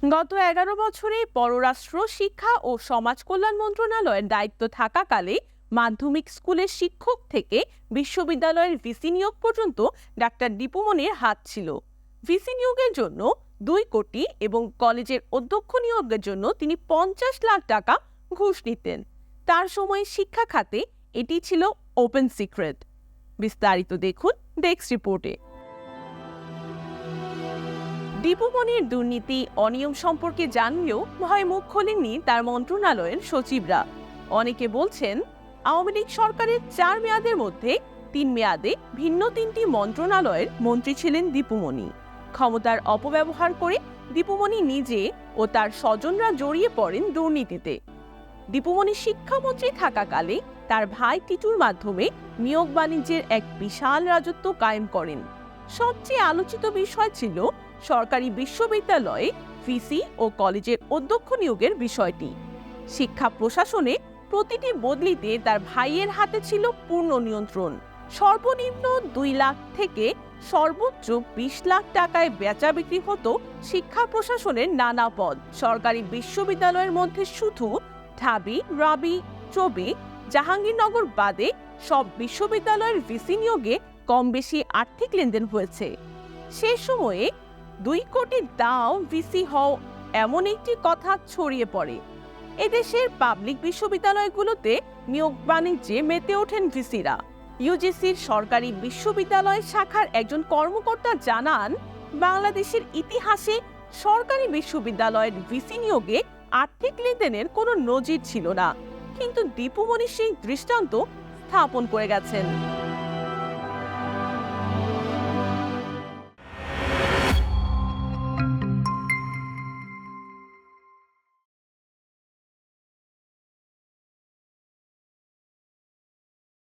গত 11 বছরে পররাষ্ট্র, শিক্ষা ও সমাজ কল্যাণ মন্ত্রণালয়ের দায়িত্ব থাকাকালে মাধ্যমিক স্কুলের শিক্ষক থেকে বিশ্ববিদ্যালয়ের ভিসি নিয়োগ পর্যন্ত ডাক্তার দীপুমনির হাত ছিল। ভিসি নিয়োগের জন্য 2 কোটি এবং কলেজের অধ্যক্ষ নিয়োগের জন্য তিনি 50 লাখ টাকা ঘুষ নিতেন। তার সময় শিক্ষা খাতে এটি ছিল ওপেন সিক্রেট। বিস্তারিত দেখুন ডেস্ক রিপোর্টে। দীপুমনির দুর্নীতি, অনিয়ম সম্পর্কে জানলেও ভয় মুখ খোলেননি তার মন্ত্রণালয়ের সচিবরা। অনেকে বলছেন, আওয়ামী লীগ সরকারের 4 মেয়াদের মধ্যে 3 মেয়াদে ভিন্ন 3টি মন্ত্রণালয়ের মন্ত্রী ছিলেন দীপুমনি। ক্ষমতার অপব্যবহার করে দীপুমনি নিজে ও তার স্বজনরা জড়িয়ে পড়েন দুর্নীতিতে। দীপুমনি শিক্ষামন্ত্রী থাকাকালে তার ভাই টিটুর মাধ্যমে নিয়োগ বাণিজ্যের এক বিশাল রাজত্ব কায়েম করেন। সবচেয়ে আলোচিত বিষয় ছিল সরকারি বিশ্ববিদ্যালয়ে ভিসি ও কলেজের অধ্যক্ষ নিয়োগের বিষয়টি। শিক্ষা প্রশাসনে প্রতিটি বদলিতে তার ভাইয়ের হাতে ছিল পূর্ণ নিয়ন্ত্রণ। সর্বনিম্ন 2 লাখ থেকে সর্বোচ্চ 20 লাখ টাকায় বেচা বিক্রি হতো শিক্ষা প্রশাসনের নানা পদ। সরকারি বিশ্ববিদ্যালয়ের মধ্যে শুধু ঢাবি, রাবি, চবি, জাহাঙ্গীরনগর বাদে সব বিশ্ববিদ্যালয়ের ভিসি নিয়োগে কম বেশি আর্থিক লেনদেন হয়েছে। সে সময়ে 2 কোটি দাও ভিসি হও এমন একটি কথা ছড়িয়ে পড়ে। এদেশের পাবলিক বিশ্ববিদ্যালয়গুলোতে নিয়োগ বাণিজ্যে মেতে ওঠেন ভিসিরা। ইউজিসির সরকারি বিশ্ববিদ্যালয় শাখার একজন কর্মকর্তা জানান, বাংলাদেশের ইতিহাসে সরকারি বিশ্ববিদ্যালয়ের ভিসি নিয়োগে আর্থিক লেনদেনের কোনো নজির ছিল না, কিন্তু দীপুমনি সেই দৃষ্টান্ত স্থাপন করে গেছেন।